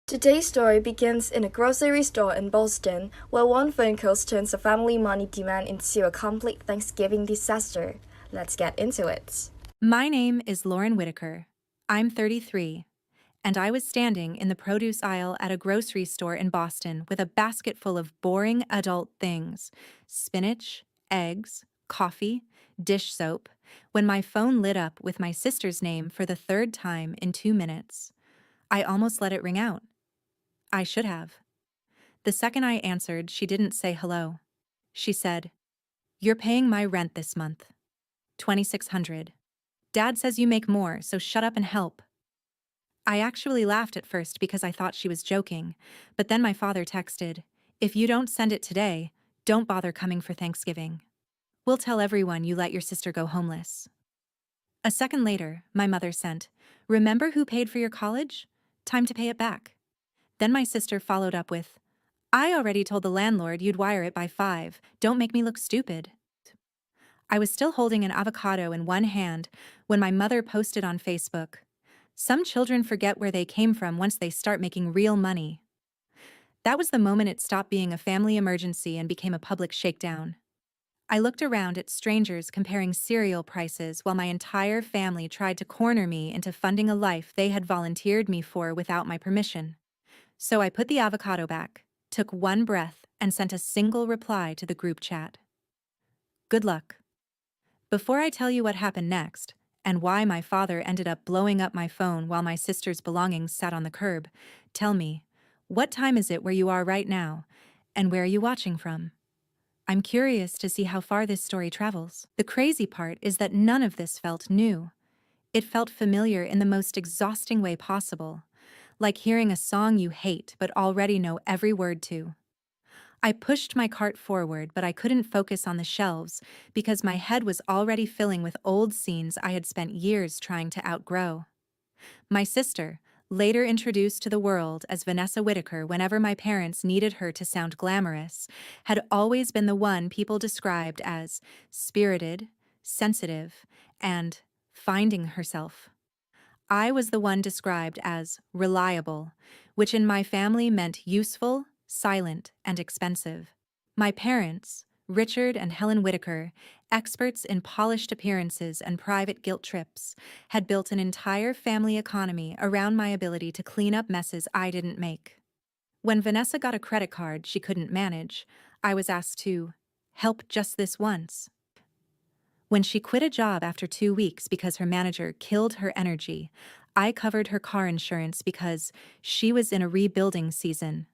Today's story begins in a grocery store in Boston, where one phone call turns a family money demand into a complete Thanksgiving disaster. Let's get into it. My name is Lauren Whitaker. I'm 33, and I was standing in the produce aisle at a grocery store in Boston with a basket full of boring adult things: spinach, eggs, coffee, dish soap, when my phone lit up with my sister's name for the third time in 2 minutes. I almost let it ring out. I should have. The second I answered, she didn't say hello. She said, "You're paying my rent this month. 2,600. Dad says you make more, so shut up and help." I actually laughed at first because I thought she was joking, but then my father texted, "If you don't send it today, don't bother coming for Thanksgiving. We'll tell everyone you let your sister go homeless." A second later, my mother sent, "Remember who paid for your college? Time to pay it back." Then my sister followed up with, "I already told the landlord you'd wire it by 5. Don't make me look stupid." I was still holding an avocado in one hand when my mother posted on Facebook, "Some children forget where they came from once they start making real money." That was the moment it stopped being a family emergency and became a public shakedown. I looked around at strangers comparing cereal prices while my entire family tried to corner me into funding a life they had volunteered me for without my permission. So I put the avocado back, took one breath, and sent a single reply to the group chat. "Good luck." Before I tell you what happened next, and why my father ended up blowing up my phone while my sister's belongings sat on the curb, tell me, what time is it where you are right now, and where are you watching from? I'm curious to see how far this story travels. The crazy part is that none of this felt new. It felt familiar in the most exhausting way possible, like hearing a song you hate but already know every word to. I pushed my cart forward, but I couldn't focus on the shelves because my head was already filling with old scenes I had spent years trying to outgrow. My sister, later introduced to the world as Vanessa Whitaker whenever my parents needed her to sound glamorous, had always been the one people described as spirited, sensitive, and finding herself. I was the one described as reliable, which in my family meant useful, silent, and expensive. My parents, Richard and Helen Whitaker, experts in polished appearances and private guilt trips, had built an entire family economy around my ability to clean up messes I didn't make. When Vanessa got a credit card she couldn't manage, I was asked to help just this once. When she quit a job after 2 weeks because her manager killed her energy, I covered her car insurance because she was in a rebuilding season.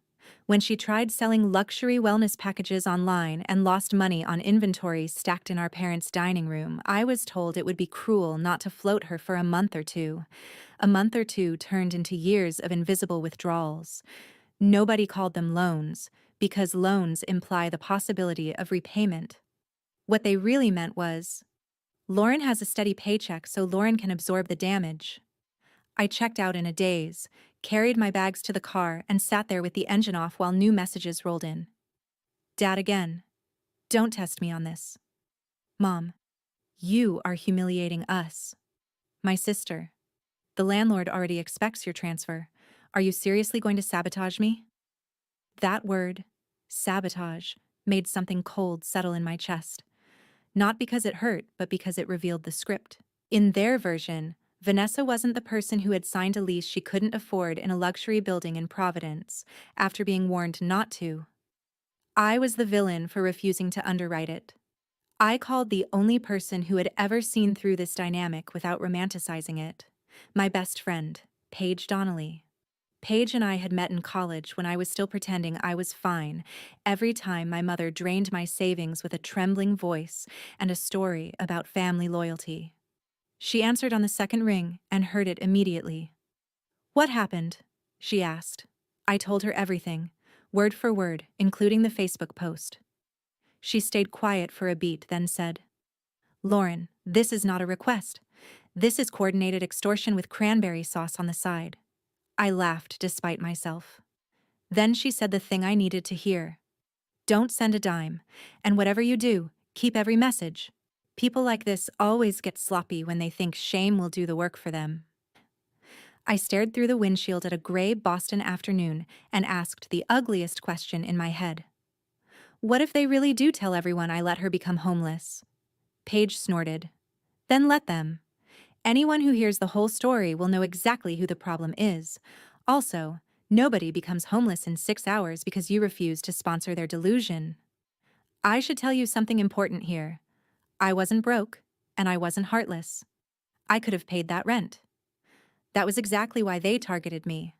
When she tried selling luxury wellness packages online and lost money on inventory stacked in our parents' dining room, I was told it would be cruel not to float her for a month or two. A month or two turned into years of invisible withdrawals. Nobody called them loans, because loans imply the possibility of repayment. What they really meant was, "Lauren has a steady paycheck, so Lauren can absorb the damage." I checked out in a daze, carried my bags to the car, and sat there with the engine off while new messages rolled in. "Dad again. Don't test me on this." "Mom, you are humiliating us." "My sister. The landlord already expects your transfer. Are you seriously going to sabotage me?" That word, sabotage, made something cold settle in my chest. Not because it hurt, but because it revealed the script. In their version, Vanessa wasn't the person who had signed a lease she couldn't afford in a luxury building in Providence after being warned not to. I was the villain for refusing to underwrite it. I called the only person who had ever seen through this dynamic without romanticizing it: my best friend, Paige Donnelly. Paige and I had met in college when I was still pretending I was fine, every time my mother drained my savings with a trembling voice and a story about family loyalty. She answered on the second ring and heard it immediately. "What happened?" she asked. I told her everything, word for word, including the Facebook post. She stayed quiet for a beat, then said, "Lauren, this is not a request. This is coordinated extortion with cranberry sauce on the side." I laughed despite myself. Then she said the thing I needed to hear. "Don't send a dime, and whatever you do, keep every message. People like this always get sloppy when they think shame will do the work for them." I stared through the windshield at a gray Boston afternoon and asked the ugliest question in my head. What if they really do tell everyone I let her become homeless? Paige snorted. Then let them. Anyone who hears the whole story will know exactly who the problem is. Also, nobody becomes homeless in 6 hours because you refuse to sponsor their delusion. I should tell you something important here. I wasn't broke, and I wasn't heartless. I could have paid that rent. That was exactly why they targeted me.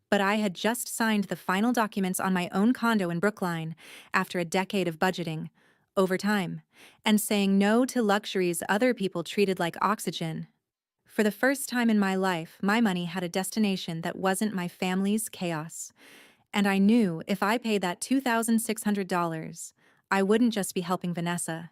But I had just signed the final documents on my own condo in Brookline after a decade of budgeting, overtime, and saying no to luxuries other people treated like oxygen. For the first time in my life, my money had a destination that wasn't my family's chaos. And I knew if I paid that $2,600, I wouldn't just be helping Vanessa.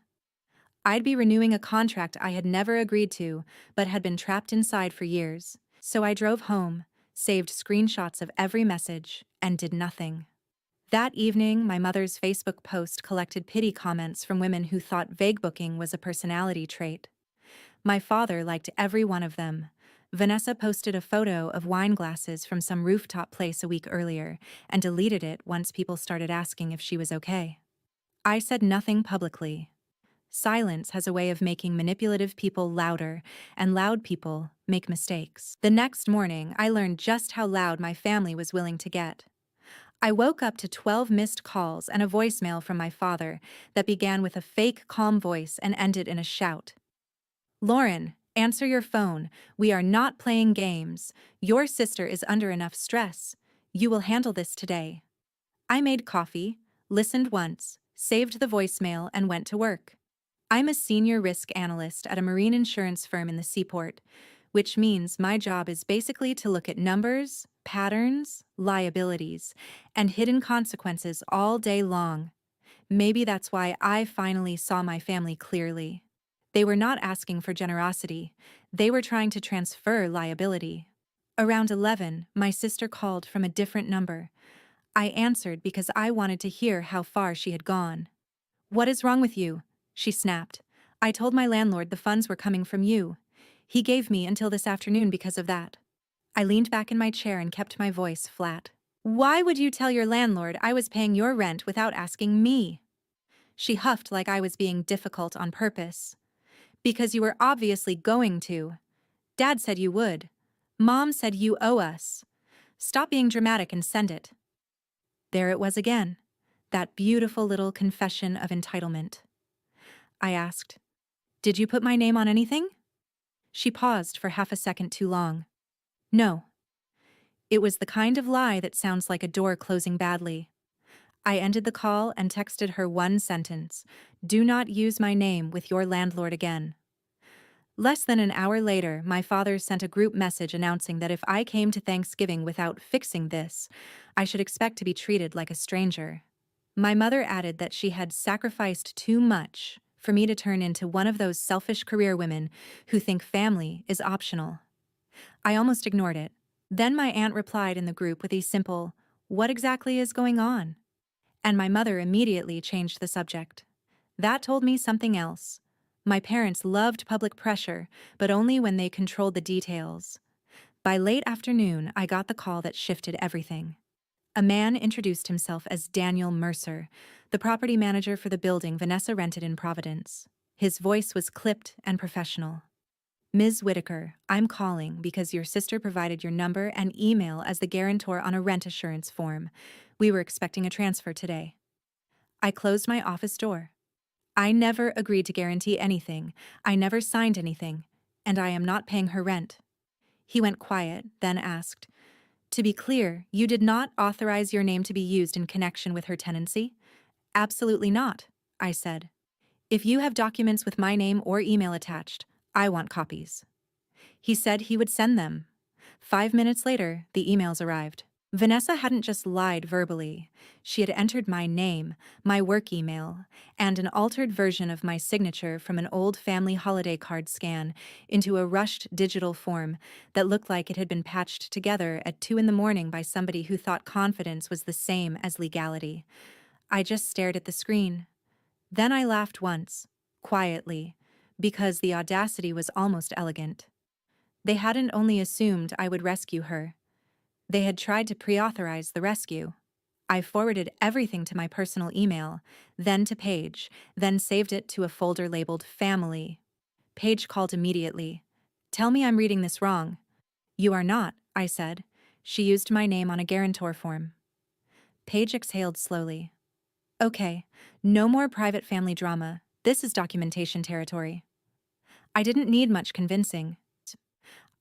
I'd be renewing a contract I had never agreed to, but had been trapped inside for years. So I drove home, saved screenshots of every message, and did nothing. That evening, my mother's Facebook post collected pity comments from women who thought vague booking was a personality trait. My father liked every one of them. Vanessa posted a photo of wine glasses from some rooftop place a week earlier and deleted it once people started asking if she was okay. I said nothing publicly. Silence has a way of making manipulative people louder, and loud people make mistakes. The next morning, I learned just how loud my family was willing to get. I woke up to 12 missed calls and a voicemail from my father that began with a fake calm voice and ended in a shout. Lauren, answer your phone. We are not playing games. Your sister is under enough stress. You will handle this today. I made coffee, listened once, saved the voicemail, and went to work. I'm a senior risk analyst at a marine insurance firm in the Seaport, which means my job is basically to look at numbers, patterns, liabilities, and hidden consequences all day long. Maybe that's why I finally saw my family clearly. They were not asking for generosity. They were trying to transfer liability. Around 11, my sister called from a different number. I answered because I wanted to hear how far she had gone. What is wrong with you? She snapped. I told my landlord the funds were coming from you. He gave me until this afternoon because of that. I leaned back in my chair and kept my voice flat. Why would you tell your landlord I was paying your rent without asking me? She huffed like I was being difficult on purpose. Because you were obviously going to. Dad said you would. Mom said you owe us. Stop being dramatic and send it. There it was again. That beautiful little confession of entitlement. I asked, Did you put my name on anything? She paused for half a second too long. No. It was the kind of lie that sounds like a door closing badly. I ended the call and texted her one sentence. Do not use my name with your landlord again. Less than an hour later, my father sent a group message announcing that if I came to Thanksgiving without fixing this, I should expect to be treated like a stranger. My mother added that she had sacrificed too much for me to turn into one of those selfish career women who think family is optional. I almost ignored it. Then my aunt replied in the group with a simple, "What exactly is going on?" And my mother immediately changed the subject. That told me something else. My parents loved public pressure, but only when they controlled the details. By late afternoon, I got the call that shifted everything. A man introduced himself as Daniel Mercer, the property manager for the building Vanessa rented in Providence. His voice was clipped and professional. Ms. Whitaker, I'm calling because your sister provided your number and email as the guarantor on a rent assurance form. We were expecting a transfer today. I closed my office door. I never agreed to guarantee anything. I never signed anything, and I am not paying her rent. He went quiet, then asked, To be clear, you did not authorize your name to be used in connection with her tenancy? Absolutely not, I said. If you have documents with my name or email attached, I want copies. He said he would send them. 5 minutes later, the emails arrived. Vanessa hadn't just lied verbally. She had entered my name, my work email, and an altered version of my signature from an old family holiday card scan into a rushed digital form that looked like it had been patched together at 2 a.m. by somebody who thought confidence was the same as legality. I just stared at the screen. Then I laughed once, quietly, because the audacity was almost elegant. They hadn't only assumed I would rescue her, they had tried to pre-authorize the rescue. I forwarded everything to my personal email, then to Paige, then saved it to a folder labeled Family. Paige called immediately. "Tell me I'm reading this wrong." "You are not," I said. She used my name on a guarantor form. Paige exhaled slowly. "Okay, no more private family drama. This is documentation territory." I didn't need much convincing.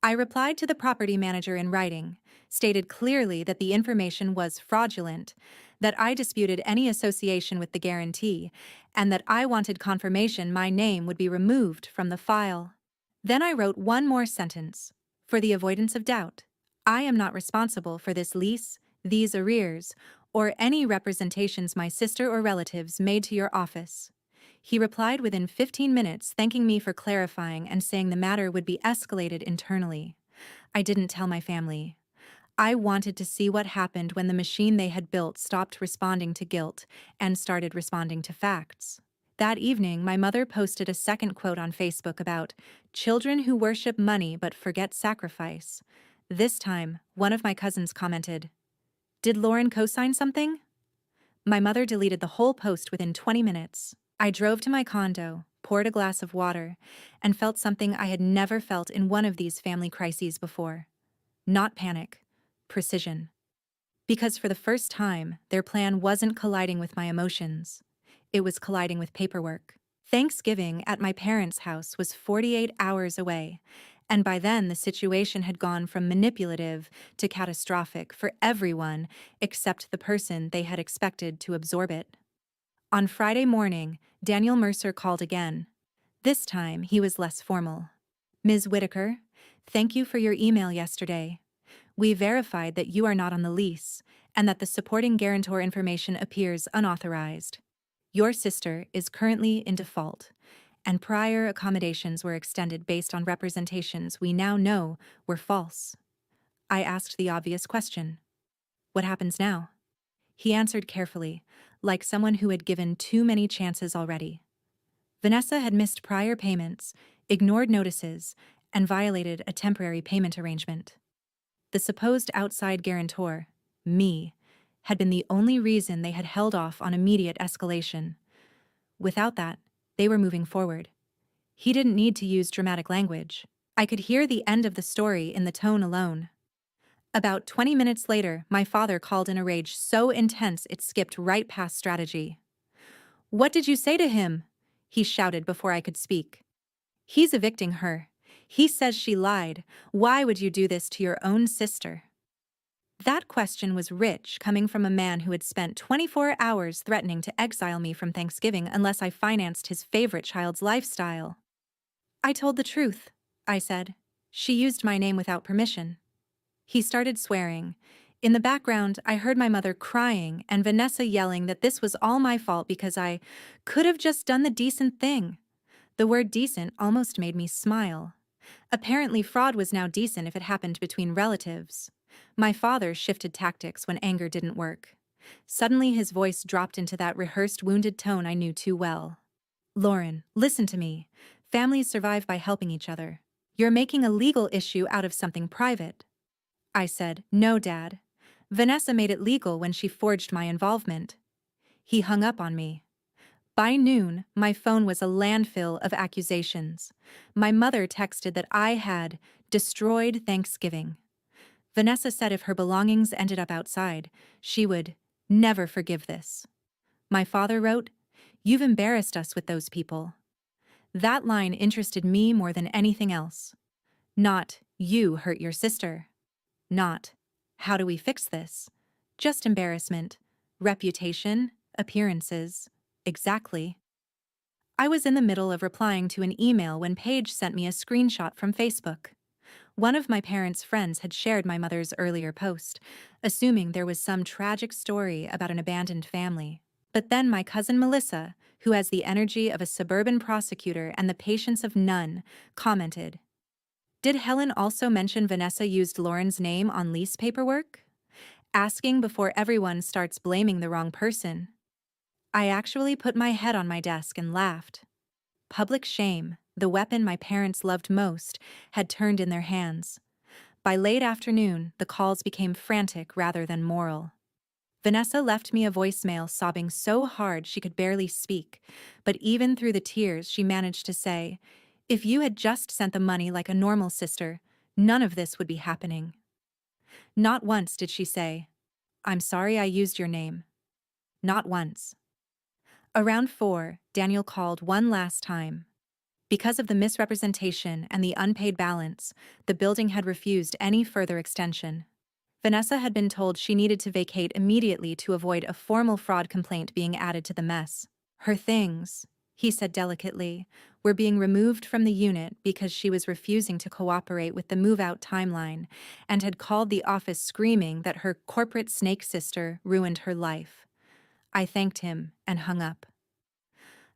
I replied to the property manager in writing, stated clearly that the information was fraudulent, that I disputed any association with the guarantee, and that I wanted confirmation my name would be removed from the file. Then I wrote one more sentence. For the avoidance of doubt, I am not responsible for this lease, these arrears, or any representations my sister or relatives made to your office. He replied within 15 minutes, thanking me for clarifying and saying the matter would be escalated internally. I didn't tell my family. I wanted to see what happened when the machine they had built stopped responding to guilt and started responding to facts. That evening, my mother posted a second quote on Facebook about children who worship money but forget sacrifice. This time, one of my cousins commented, "Did Lauren co-sign something?" My mother deleted the whole post within 20 minutes. I drove to my condo, poured a glass of water, and felt something I had never felt in one of these family crises before. Not panic, precision. Because for the first time, their plan wasn't colliding with my emotions. It was colliding with paperwork. Thanksgiving at my parents' house was 48 hours away, and by then the situation had gone from manipulative to catastrophic for everyone except the person they had expected to absorb it. On Friday morning, Daniel Mercer called again. This time, he was less formal. "Ms. Whitaker, thank you for your email yesterday. We verified that you are not on the lease and that the supporting guarantor information appears unauthorized. Your sister is currently in default, and prior accommodations were extended based on representations we now know were false." I asked the obvious question. "What happens now?" He answered carefully, like someone who had given too many chances already. Vanessa had missed prior payments, ignored notices, and violated a temporary payment arrangement. The supposed outside guarantor, me, had been the only reason they had held off on immediate escalation. Without that, they were moving forward. He didn't need to use dramatic language. I could hear the end of the story in the tone alone. About 20 minutes later, my father called in a rage so intense it skipped right past strategy. "What did you say to him?" he shouted before I could speak. "He's evicting her. He says she lied. Why would you do this to your own sister?" That question was rich, coming from a man who had spent 24 hours threatening to exile me from Thanksgiving unless I financed his favorite child's lifestyle. "I told the truth," I said. "She used my name without permission." He started swearing. In the background, I heard my mother crying and Vanessa yelling that this was all my fault because I could have just done the decent thing. The word decent almost made me smile. Apparently, fraud was now decent if it happened between relatives. My father shifted tactics when anger didn't work. Suddenly, his voice dropped into that rehearsed wounded tone I knew too well. "Lauren, listen to me. Families survive by helping each other. You're making a legal issue out of something private." I said, "No, Dad. Vanessa made it legal when she forged my involvement." He hung up on me. By noon, my phone was a landfill of accusations. My mother texted that I had destroyed Thanksgiving. Vanessa said if her belongings ended up outside, she would never forgive this. My father wrote, "You've embarrassed us with those people." That line interested me more than anything else. Not, "You hurt your sister." Not, "How do we fix this?" Just embarrassment, reputation, appearances. Exactly. I was in the middle of replying to an email when Paige sent me a screenshot from Facebook. One of my parents' friends had shared my mother's earlier post, assuming there was some tragic story about an abandoned family. But then my cousin Melissa, who has the energy of a suburban prosecutor and the patience of none, commented, "Did Helen also mention Vanessa used Lauren's name on lease paperwork?" Asking before everyone starts blaming the wrong person. I actually put my head on my desk and laughed. Public shame. The weapon my parents loved most had turned in their hands. By late afternoon, the calls became frantic rather than moral. Vanessa left me a voicemail sobbing so hard she could barely speak, but even through the tears she managed to say, "If you had just sent the money like a normal sister, none of this would be happening." Not once did she say, "I'm sorry I used your name." Not once. Around 4, Daniel called one last time. Because of the misrepresentation and the unpaid balance, the building had refused any further extension. Vanessa had been told she needed to vacate immediately to avoid a formal fraud complaint being added to the mess. Her things, he said delicately, were being removed from the unit because she was refusing to cooperate with the move-out timeline and had called the office screaming that her corporate snake sister ruined her life. I thanked him and hung up.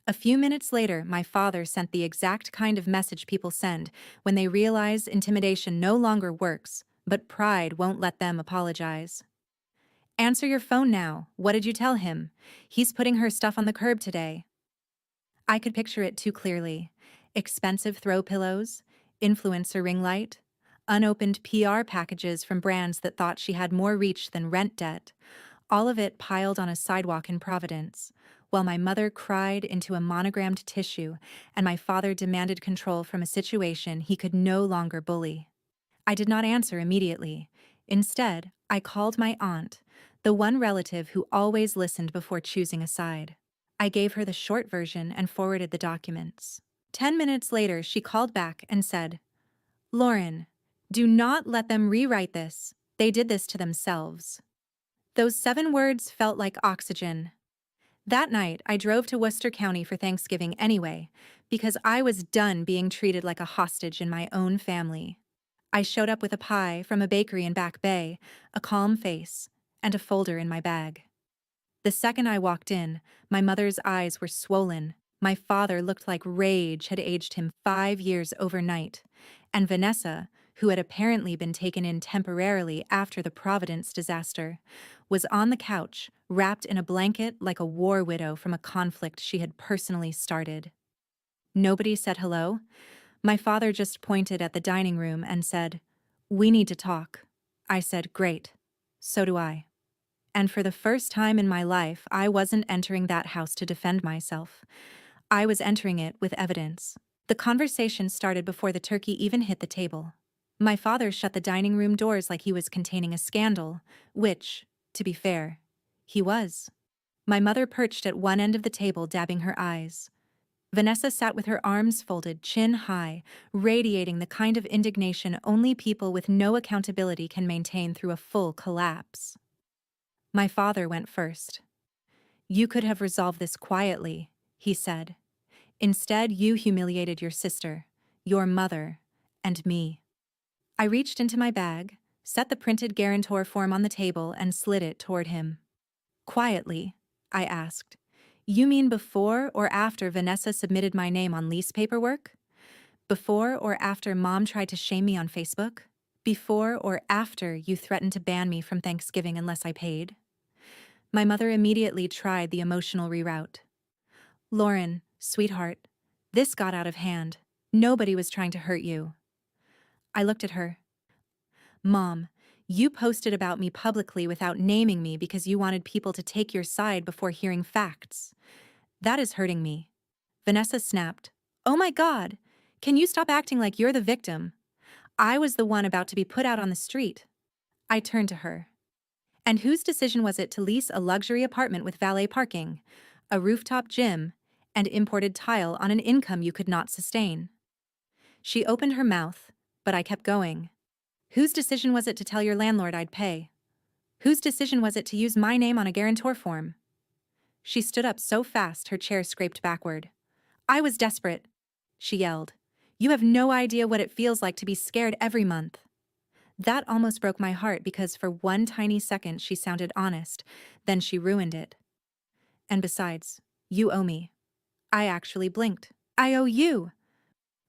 A few minutes later, my father sent the exact kind of message people send when they realize intimidation no longer works, but pride won't let them apologize. "Answer your phone now. What did you tell him? He's putting her stuff on the curb today." I could picture it too clearly. Expensive throw pillows, influencer ring light, unopened PR packages from brands that thought she had more reach than rent debt, all of it piled on a sidewalk in Providence, while my mother cried into a monogrammed tissue and my father demanded control from a situation he could no longer bully. I did not answer immediately. Instead, I called my aunt, the one relative who always listened before choosing a side. I gave her the short version and forwarded the documents. 10 minutes later, she called back and said, "Lauren, do not let them rewrite this. They did this to themselves." Those 7 words felt like oxygen. That night, I drove to Worcester County for Thanksgiving anyway, because I was done being treated like a hostage in my own family. I showed up with a pie from a bakery in Back Bay, a calm face, and a folder in my bag. The second I walked in, my mother's eyes were swollen. My father looked like rage had aged him 5 years overnight, and Vanessa, who had apparently been taken in temporarily after the Providence disaster, was on the couch, wrapped in a blanket like a war widow from a conflict she had personally started. Nobody said hello. My father just pointed at the dining room and said, "We need to talk." I said, "Great. So do I." And for the first time in my life, I wasn't entering that house to defend myself. I was entering it with evidence. The conversation started before the turkey even hit the table. My father shut the dining room doors like he was containing a scandal, which, to be fair, he was. My mother perched at one end of the table, dabbing her eyes. Vanessa sat with her arms folded, chin high, radiating the kind of indignation only people with no accountability can maintain through a full collapse. My father went first. "You could have resolved this quietly," he said. "Instead, you humiliated your sister, your mother, and me." I reached into my bag, set the printed guarantor form on the table, and slid it toward him. "Quietly?" I asked. "You mean before or after Vanessa submitted my name on lease paperwork? Before or after Mom tried to shame me on Facebook? Before or after you threatened to ban me from Thanksgiving unless I paid?" My mother immediately tried the emotional reroute. "Lauren, sweetheart, this got out of hand. Nobody was trying to hurt you." I looked at her. "Mom, you posted about me publicly without naming me because you wanted people to take your side before hearing facts. That is hurting me." Vanessa snapped, "Oh my God, can you stop acting like you're the victim? I was the one about to be put out on the street." I turned to her. "And whose decision was it to lease a luxury apartment with valet parking, a rooftop gym, and imported tile on an income you could not sustain?" She opened her mouth, but I kept going. "Whose decision was it to tell your landlord I'd pay? Whose decision was it to use my name on a guarantor form?" She stood up so fast her chair scraped backward. "I was desperate," she yelled. "You have no idea what it feels like to be scared every month." That almost broke my heart because for one tiny second she sounded honest, then she ruined it. "And besides, you owe me." I actually blinked. "I owe you."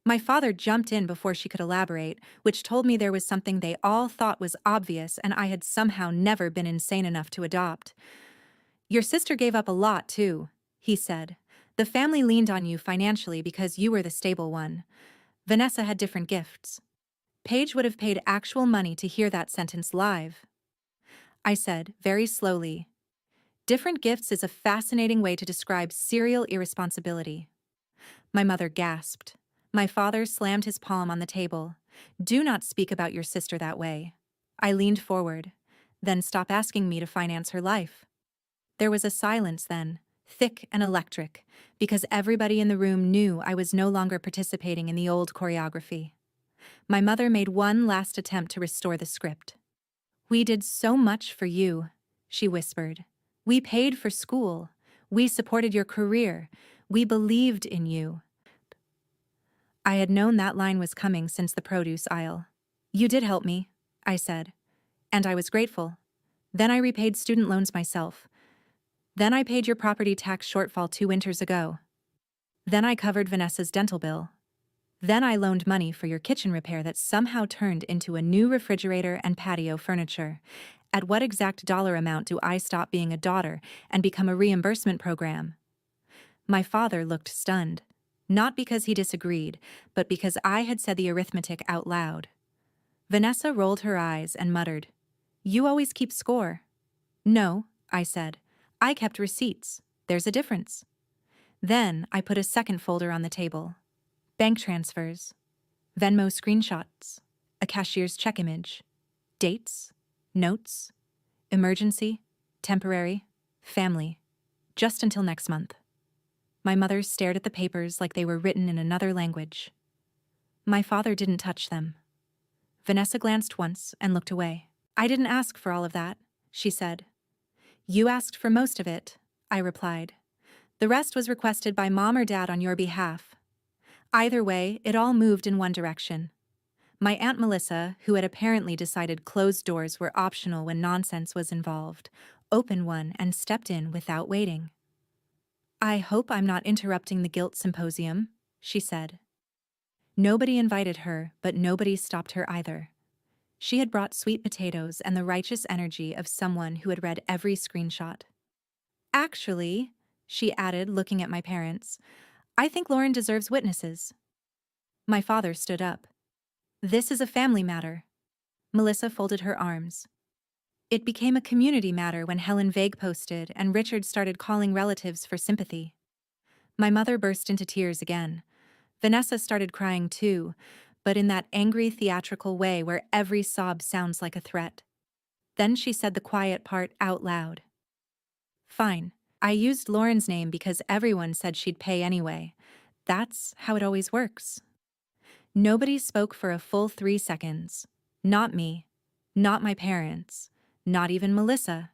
My father jumped in before she could elaborate, which told me there was something they all thought was obvious and I had somehow never been insane enough to adopt. "Your sister gave up a lot, too," he said. The family leaned on you financially because you were the stable one. Vanessa had different gifts. Paige would have paid actual money to hear that sentence live. I said, very slowly. Different gifts is a fascinating way to describe serial irresponsibility. My mother gasped. My father slammed his palm on the table. Do not speak about your sister that way. I leaned forward. Then stop asking me to finance her life. There was a silence then, thick and electric, because everybody in the room knew I was no longer participating in the old choreography. My mother made one last attempt to restore the script. We did so much for you, she whispered. We paid for school. We supported your career. We believed in you. I had known that line was coming since the produce aisle. You did help me, I said. And I was grateful. Then I repaid student loans myself. Then I paid your property tax shortfall 2 winters ago. Then I covered Vanessa's dental bill. Then I loaned money for your kitchen repair that somehow turned into a new refrigerator and patio furniture. At what exact dollar amount do I stop being a daughter and become a reimbursement program? My father looked stunned, not because he disagreed, but because I had said the arithmetic out loud. Vanessa rolled her eyes and muttered, You always keep score. No, I said. I kept receipts. There's a difference. Then I put a second folder on the table. Bank transfers, Venmo screenshots, a cashier's check image, dates, notes, emergency, temporary, family, just until next month. My mother stared at the papers like they were written in another language. My father didn't touch them. Vanessa glanced once and looked away. I didn't ask for all of that, she said. You asked for most of it, I replied. The rest was requested by Mom or Dad on your behalf. Either way, it all moved in one direction. My Aunt Melissa, who had apparently decided closed doors were optional when nonsense was involved, opened one and stepped in without waiting. I hope I'm not interrupting the guilt symposium, she said. Nobody invited her, but nobody stopped her either. She had brought sweet potatoes and the righteous energy of someone who had read every screenshot. Actually, she added, looking at my parents, I think Lauren deserves witnesses. My father stood up. This is a family matter. Melissa folded her arms. It became a community matter when Helen Vague posted and Richard started calling relatives for sympathy. My mother burst into tears again. Vanessa started crying too, but in that angry theatrical way where every sob sounds like a threat. Then she said the quiet part out loud. Fine. I used Lauren's name because everyone said she'd pay anyway. That's how it always works. Nobody spoke for a full 3 seconds. Not me. Not my parents. Not even Melissa.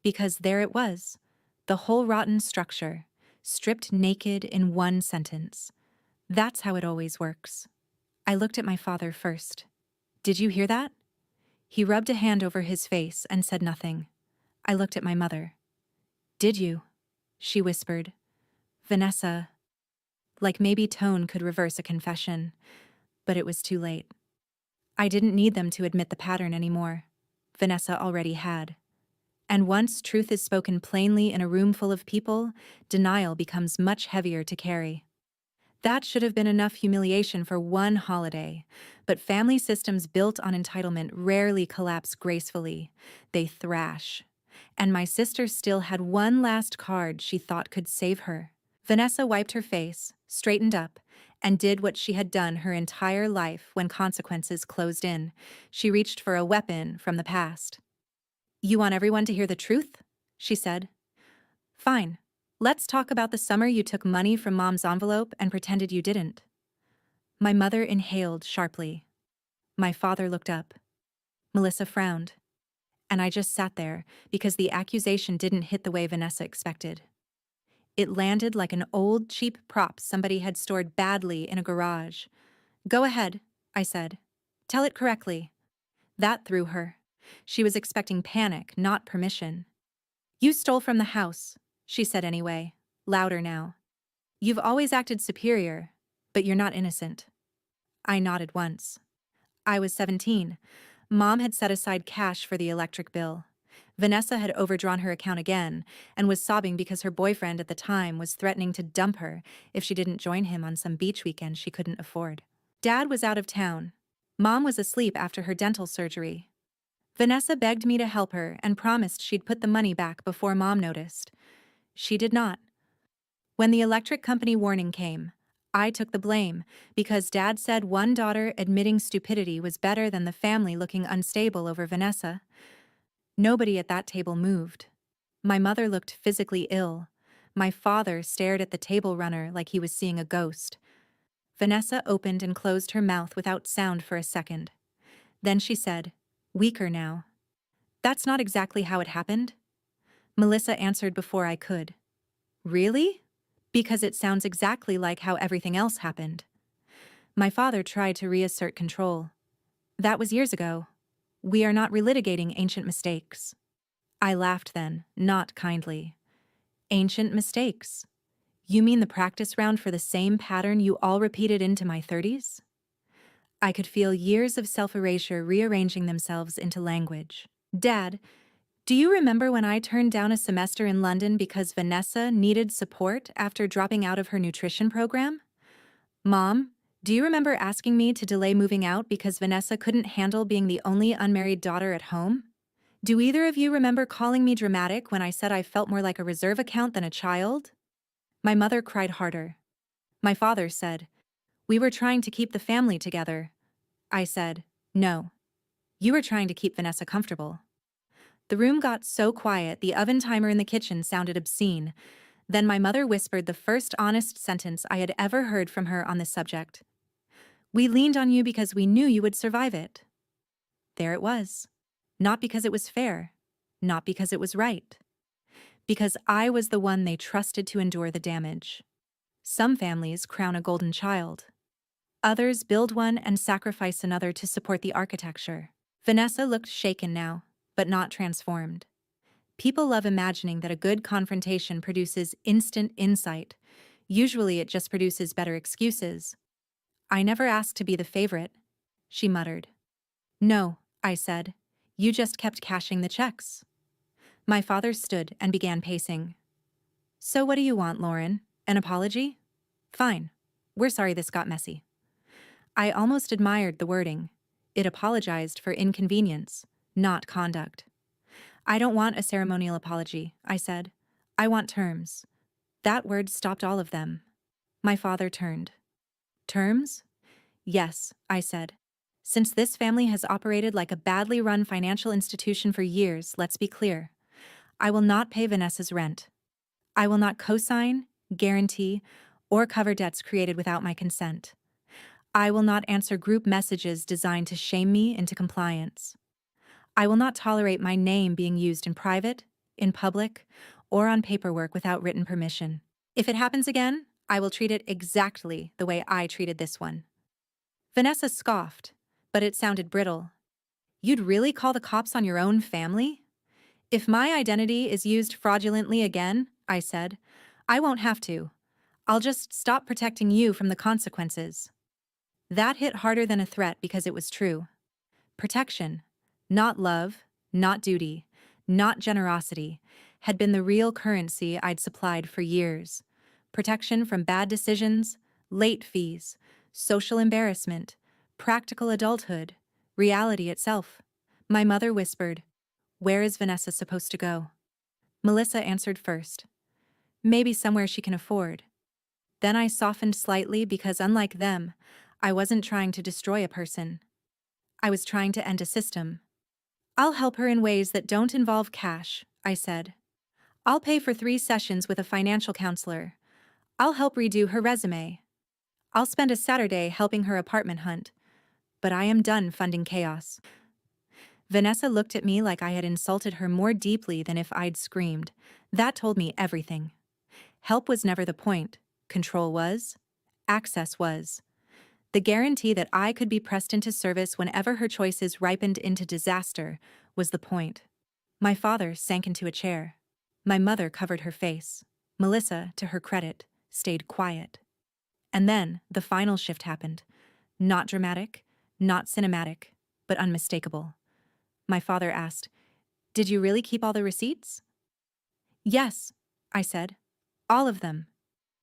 Because there it was. The whole rotten structure. Stripped naked in one sentence. That's how it always works. I looked at my father first. Did you hear that? He rubbed a hand over his face and said nothing. I looked at my mother. Did you? She whispered. Vanessa. Like maybe tone could reverse a confession, but it was too late. I didn't need them to admit the pattern anymore. Vanessa already had. And once truth is spoken plainly in a room full of people, denial becomes much heavier to carry. That should have been enough humiliation for one holiday, but family systems built on entitlement rarely collapse gracefully. They thrash. And my sister still had one last card she thought could save her. Vanessa wiped her face, straightened up, and did what she had done her entire life when consequences closed in. She reached for a weapon from the past. You want everyone to hear the truth? She said. Fine. Let's talk about the summer you took money from Mom's envelope and pretended you didn't. My mother inhaled sharply. My father looked up. Melissa frowned. And I just sat there because the accusation didn't hit the way Vanessa expected. It landed like an old, cheap prop somebody had stored badly in a garage. Go ahead, I said. Tell it correctly. That threw her. She was expecting panic, not permission. You stole from the house, she said anyway, louder now. You've always acted superior, but you're not innocent. I nodded once. I was 17. Mom had set aside cash for the electric bill. Vanessa had overdrawn her account again and was sobbing because her boyfriend at the time was threatening to dump her if she didn't join him on some beach weekend she couldn't afford. Dad was out of town. Mom was asleep after her dental surgery. Vanessa begged me to help her and promised she'd put the money back before Mom noticed. She did not. When the electric company warning came, I took the blame because Dad said one daughter admitting stupidity was better than the family looking unstable over Vanessa. Nobody at that table moved. My mother looked physically ill. My father stared at the table runner like he was seeing a ghost. Vanessa opened and closed her mouth without sound for a second. Then she said, "Weaker now." "That's not exactly how it happened." Melissa answered before I could. "Really?" "Because it sounds exactly like how everything else happened." My father tried to reassert control. "That was years ago. We are not relitigating ancient mistakes." I laughed then, not kindly. "Ancient mistakes? You mean the practice round for the same pattern you all repeated into my 30s? I could feel years of self-erasure rearranging themselves into language. "Dad, do you remember when I turned down a semester in London because Vanessa needed support after dropping out of her nutrition program? Mom, do you remember asking me to delay moving out because Vanessa couldn't handle being the only unmarried daughter at home? Do either of you remember calling me dramatic when I said I felt more like a reserve account than a child?" My mother cried harder. My father said, "We were trying to keep the family together." I said, "No. You were trying to keep Vanessa comfortable." The room got so quiet the oven timer in the kitchen sounded obscene. Then my mother whispered the first honest sentence I had ever heard from her on this subject. "We leaned on you because we knew you would survive it." There it was. Not because it was fair. Not because it was right. Because I was the one they trusted to endure the damage. Some families crown a golden child. Others build one and sacrifice another to support the architecture. Vanessa looked shaken now, but not transformed. People love imagining that a good confrontation produces instant insight. Usually it just produces better excuses. "I never asked to be the favorite," she muttered. "No," I said. "You just kept cashing the checks." My father stood and began pacing. "So what do you want, Lauren? An apology? Fine. We're sorry this got messy." I almost admired the wording. It apologized for inconvenience, not conduct. "I don't want a ceremonial apology," I said. "I want terms." That word stopped all of them. My father turned. "Terms?" "Yes," I said. "Since this family has operated like a badly run financial institution for years, let's be clear. I will not pay Vanessa's rent. I will not co-sign, guarantee, or cover debts created without my consent. I will not answer group messages designed to shame me into compliance. I will not tolerate my name being used in private, in public, or on paperwork without written permission. If it happens again, I will treat it exactly the way I treated this one." Vanessa scoffed, but it sounded brittle. "You'd really call the cops on your own family?" "If my identity is used fraudulently again," I said, "I won't have to. I'll just stop protecting you from the consequences." That hit harder than a threat because it was true. Protection, not love, not duty, not generosity, had been the real currency I'd supplied for years. Protection from bad decisions, late fees, social embarrassment, practical adulthood, reality itself. My mother whispered, "Where is Vanessa supposed to go?" Melissa answered first. "Maybe somewhere she can afford." Then I softened slightly because, unlike them, I wasn't trying to destroy a person. I was trying to end a system. "I'll help her in ways that don't involve cash," I said. "I'll pay for 3 sessions with a financial counselor. I'll help redo her resume. I'll spend a Saturday helping her apartment hunt. But I am done funding chaos." Vanessa looked at me like I had insulted her more deeply than if I'd screamed. That told me everything. Help was never the point. Control was. Access was. The guarantee that I could be pressed into service whenever her choices ripened into disaster was the point. My father sank into a chair. My mother covered her face. Melissa, to her credit, stayed quiet. And then the final shift happened. Not dramatic, not cinematic, but unmistakable. My father asked, Did you really keep all the receipts? Yes, I said. All of them.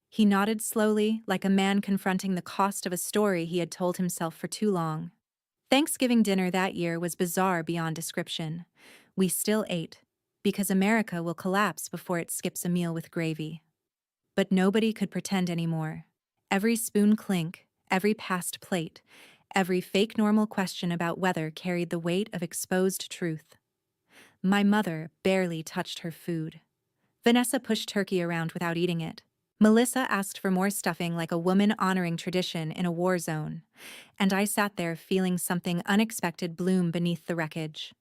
He nodded slowly, like a man confronting the cost of a story he had told himself for too long. Thanksgiving dinner that year was bizarre beyond description. We still ate, because America will collapse before it skips a meal with gravy. But nobody could pretend anymore. Every spoon clink, every passed plate, every fake normal question about weather carried the weight of exposed truth. My mother barely touched her food. Vanessa pushed turkey around without eating it. Melissa asked for more stuffing like a woman honoring tradition in a war zone. And I sat there feeling something unexpected bloom beneath the wreckage.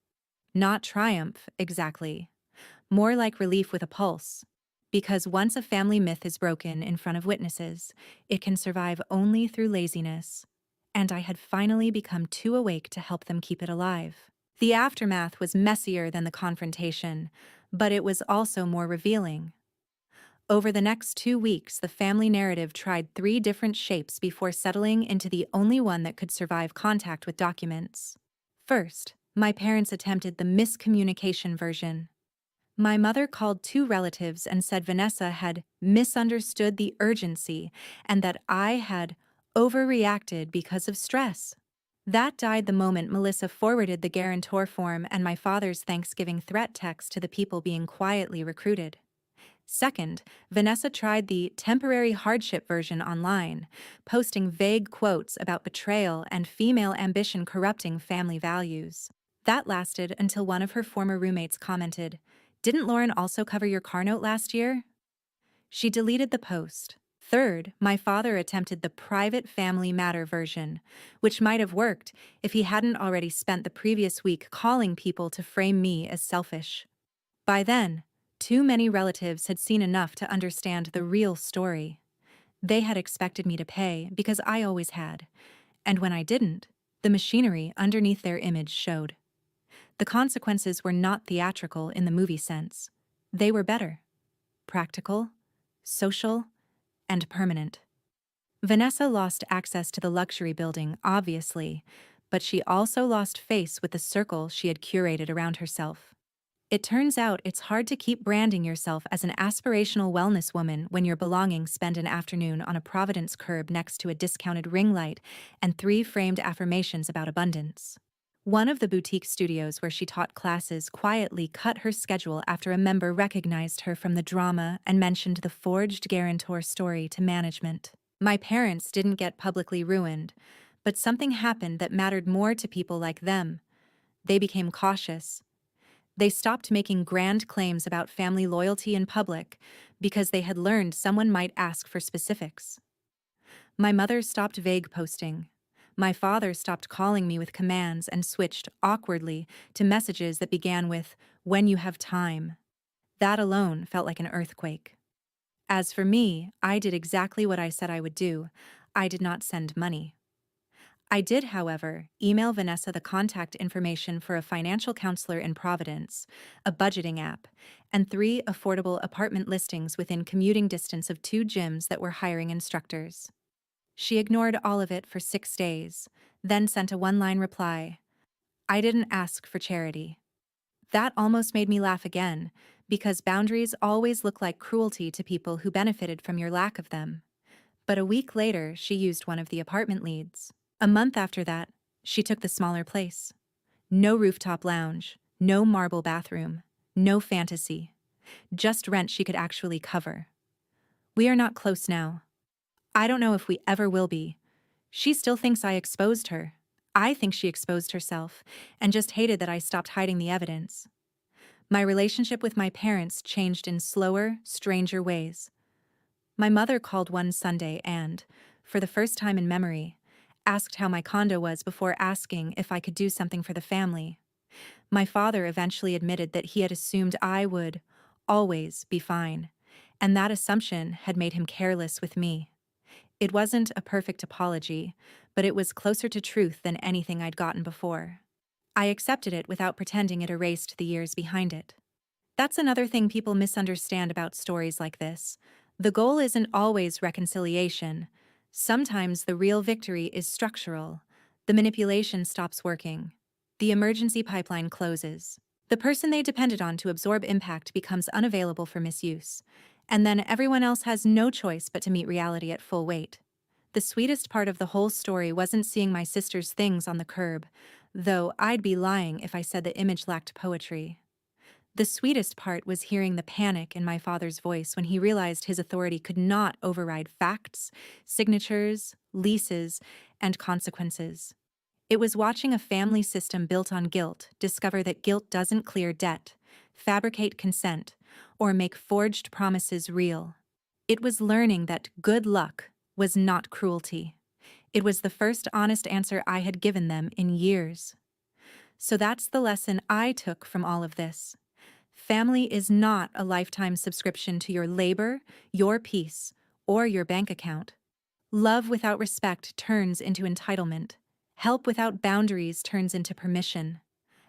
Not triumph, exactly. More like relief with a pulse. Because once a family myth is broken in front of witnesses, it can survive only through laziness. And I had finally become too awake to help them keep it alive. The aftermath was messier than the confrontation, but it was also more revealing. Over the next 2 weeks, the family narrative tried 3 different shapes before settling into the only one that could survive contact with documents. First, my parents attempted the miscommunication version. My mother called 2 relatives and said Vanessa had misunderstood the urgency and that I had overreacted because of stress. That died the moment Melissa forwarded the guarantor form and my father's Thanksgiving threat text to the people being quietly recruited. Second, Vanessa tried the temporary hardship version online, posting vague quotes about betrayal and female ambition corrupting family values. That lasted until one of her former roommates commented, "Didn't Lauren also cover your car note last year?" She deleted the post. Third, my father attempted the private family matter version, which might have worked if he hadn't already spent the previous week calling people to frame me as selfish. By then, too many relatives had seen enough to understand the real story. They had expected me to pay because I always had, and when I didn't, the machinery underneath their image showed. The consequences were not theatrical in the movie sense. They were better. Practical, social, and permanent. Vanessa lost access to the luxury building, obviously, but she also lost face with the circle she had curated around herself. It turns out it's hard to keep branding yourself as an aspirational wellness woman when your belongings spend an afternoon on a Providence curb next to a discounted ring light and 3 framed affirmations about abundance. One of the boutique studios where she taught classes quietly cut her schedule after a member recognized her from the drama and mentioned the forged guarantor story to management. My parents didn't get publicly ruined, but something happened that mattered more to people like them. They became cautious. They stopped making grand claims about family loyalty in public because they had learned someone might ask for specifics. My mother stopped vague posting. My father stopped calling me with commands and switched, awkwardly, to messages that began with, "When you have time." That alone felt like an earthquake. As for me, I did exactly what I said I would do. I did not send money. I did, however, email Vanessa the contact information for a financial counselor in Providence, a budgeting app, and 3 affordable apartment listings within commuting distance of 2 gyms that were hiring instructors. She ignored all of it for 6 days, then sent a one-line reply. "I didn't ask for charity." That almost made me laugh again, because boundaries always look like cruelty to people who benefited from your lack of them. But a week later, she used one of the apartment leads. A month after that, she took the smaller place. No rooftop lounge, no marble bathroom, no fantasy. Just rent she could actually cover. We are not close now. I don't know if we ever will be. She still thinks I exposed her. I think she exposed herself, and just hated that I stopped hiding the evidence. My relationship with my parents changed in slower, stranger ways. My mother called one Sunday and, for the first time in memory, asked how my condo was before asking if I could do something for the family. My father eventually admitted that he had assumed I would always be fine, and that assumption had made him careless with me. It wasn't a perfect apology, but it was closer to truth than anything I'd gotten before. I accepted it without pretending it erased the years behind it. That's another thing people misunderstand about stories like this. The goal isn't always reconciliation. Sometimes the real victory is structural. The manipulation stops working. The emergency pipeline closes. The person they depended on to absorb impact becomes unavailable for misuse, and then everyone else has no choice but to meet reality at full weight. The sweetest part of the whole story wasn't seeing my sister's things on the curb, though I'd be lying if I said the image lacked poetry. The sweetest part was hearing the panic in my father's voice when he realized his authority could not override facts, signatures, leases, and consequences. It was watching a family system built on guilt discover that guilt doesn't clear debt, fabricate consent, or make forged promises real. It was learning that good luck was not cruelty. It was the first honest answer I had given them in years. So that's the lesson I took from all of this. Family is not a lifetime subscription to your labor, your peace, or your bank account. Love without respect turns into entitlement. Help without boundaries turns into permission.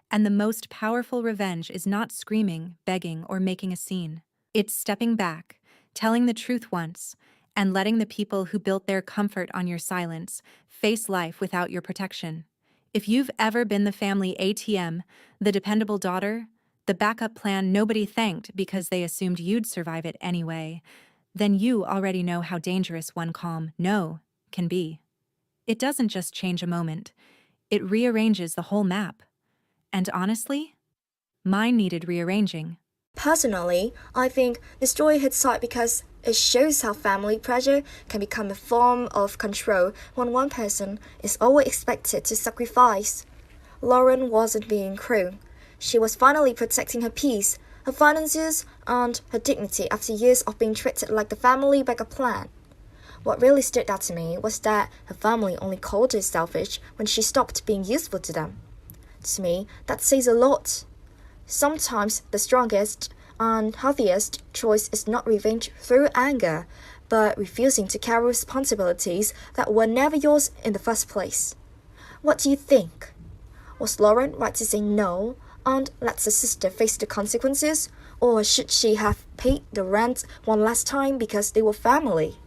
And the most powerful revenge is not screaming, begging, or making a scene. It's stepping back, telling the truth once, and letting the people who built their comfort on your silence face life without your protection. If you've ever been the family ATM, the dependable daughter, the backup plan nobody thanked because they assumed you'd survive it anyway, then you already know how dangerous one calm no can be. It doesn't just change a moment, it rearranges the whole map. And honestly, mine needed rearranging. Personally, I think the story hits hard because it shows how family pressure can become a form of control when one person is always expected to sacrifice. Lauren wasn't being cruel. She was finally protecting her peace, her finances, and her dignity after years of being treated like the family backup plan. What really stood out to me was that her family only called her selfish when she stopped being useful to them. To me, that says a lot. Sometimes the strongest and healthiest choice is not revenge through anger, but refusing to carry responsibilities that were never yours in the first place. What do you think? Was Lauren right to say no and let her sister face the consequences, or should she have paid the rent one last time because they were family?